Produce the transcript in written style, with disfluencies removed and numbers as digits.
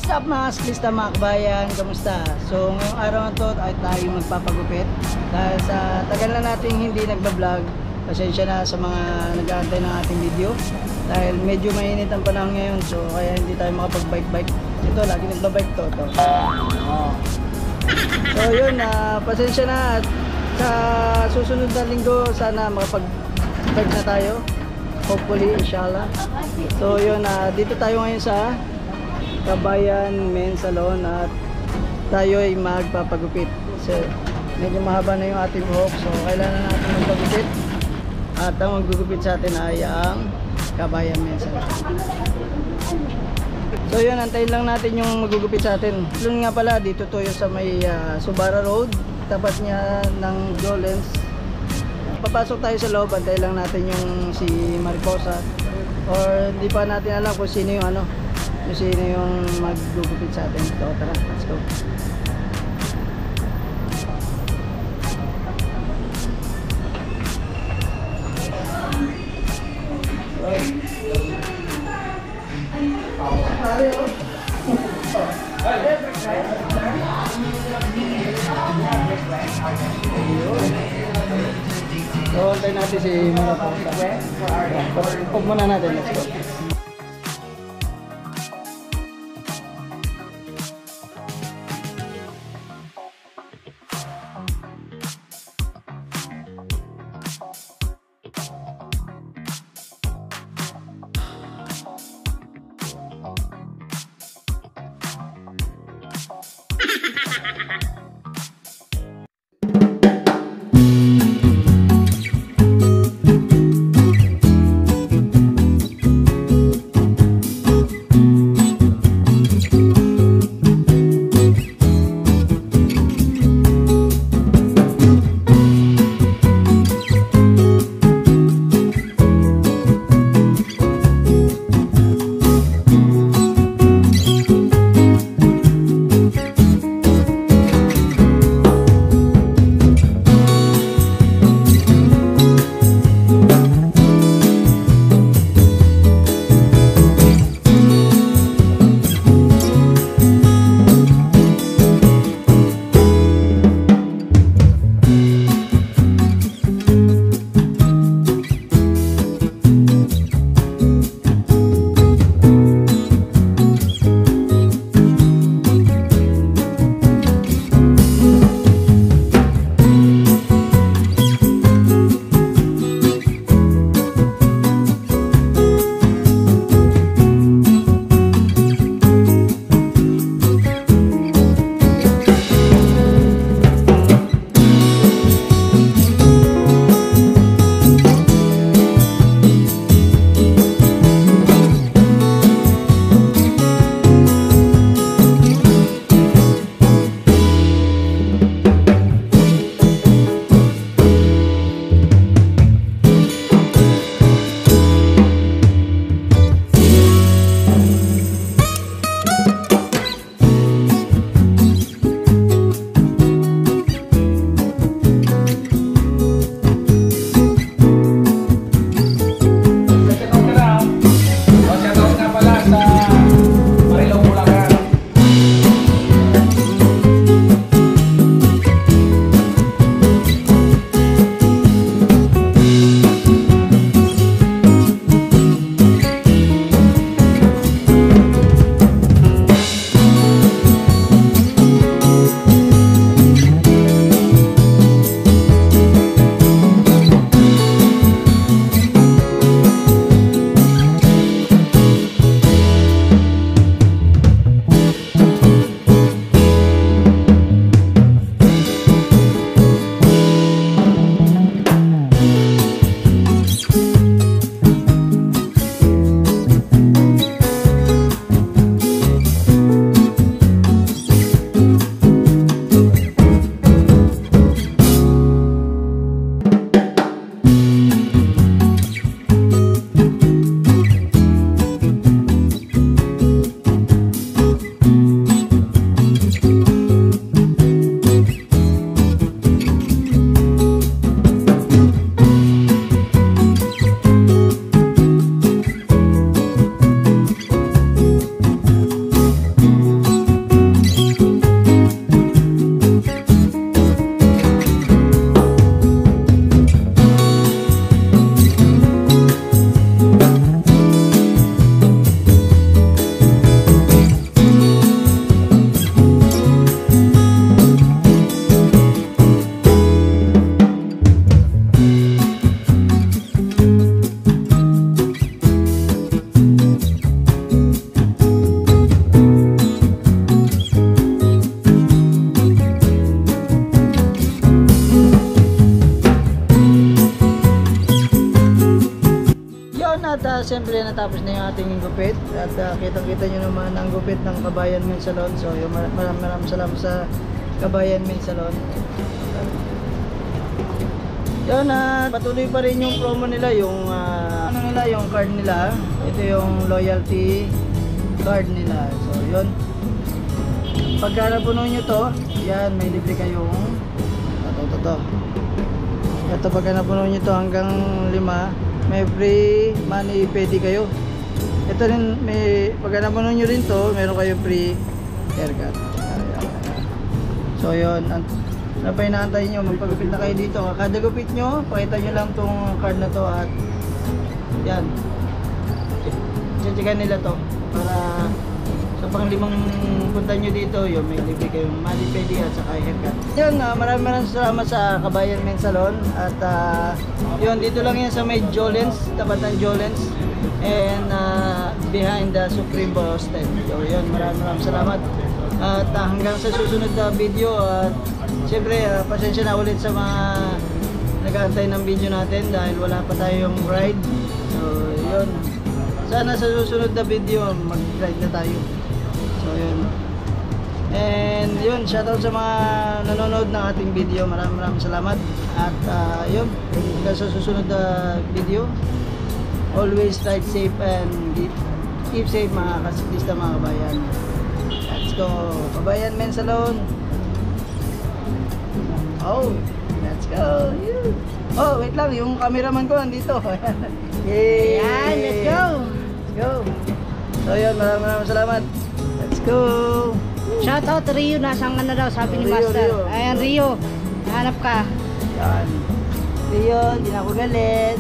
What's up mga sklista mga kabayan? Kamusta? So ngayong araw na to ay tayo magpapagupit. Dahil sa tagal na nating hindi nagbablog, pasensya na sa mga nag-aantay ng ating video. Dahil medyo mainit ang panahon ngayon, so kaya hindi tayo makapag-bike-bike. Ito, lagi nagbabike to. Oh. So yun, pasensya na. At sa susunod na linggo, sana makapag-bike na tayo. Hopefully, inshallah. So yun, dito tayo ngayon sa Kabayan Men's Salon at tayo ay magpapagupit. So, medyo mahaba na yung ating buhok, so kailangan natin magpagupit. At ang maggugupit sa atin ay ang Kabayan Men's Salon. So yun, antayin lang natin yung magugupit sa atin. Yun nga pala, dito to yung sa may Subara Road, tapat niya ng Jolens. Papasok tayo sa loob, antayin lang natin yung si Mariposa. Or hindi pa natin alam kung sino yung kung sino yung maggugupit sa atin. So tara, let's go. So, antayin natin si Mariposa. Pag muna natin, let's go. At siyempre natapos na yung ating gupit. At kitang-kita nyo naman ang gupit ng Kabayan Men Salon. So yung maraming salamat sa Kabayan Men Salon. Yan, patuloy pa rin yung promo nila, yung yung card nila. Ito yung loyalty card nila. So yun, pagka napuno nyo to, yan, may libre kayong ito pagka napuno nyo to hanggang 5, may free money pwede kayo. Ito rin, may pagka napuno nyo rin to, meron kayong free haircut. So yun, na pa inaantay nyo, magpagupit na kayo dito. Kada gupit nyo, pakita nyo lang tong card na to at yan, check-checkan nila to para sa pang-5 punta nyo dito, yun, may libre kayong money pedi at saka haircut. Yun, maraming salamat sa Kabayan Men Salon. At yun, dito lang yan sa may Jolens, tapat ng Jolens, and behind the Supreme Hostel. So yun, maraming salamat. At hanggang sa susunod na video. At siyempre, pasensya na ulit sa mga nag-aantay ng video natin dahil wala pa tayong ride. So yun, sana sa susunod na video mag-ride na tayo. So yun, and yun, shoutout sa mga nanonood ng ating video. Maraming salamat. At yun, hanggang sa susunod na video, always ride safe and keep safe mga kasiklista, mga kabayan. Let's go, Kabayan Men Salon. Oh, let's go. Oh, wait lang, yung cameraman ko nandito. Yay! Ayan, let's go. Let's go. So yun, maraming salamat. Let's go. Shoutout Rio, nasaan ka na daw, sabi ni Rio, Master. Rio. Ayan, Rio. Hanap ka. Yan. Rio, hindi na ako galit.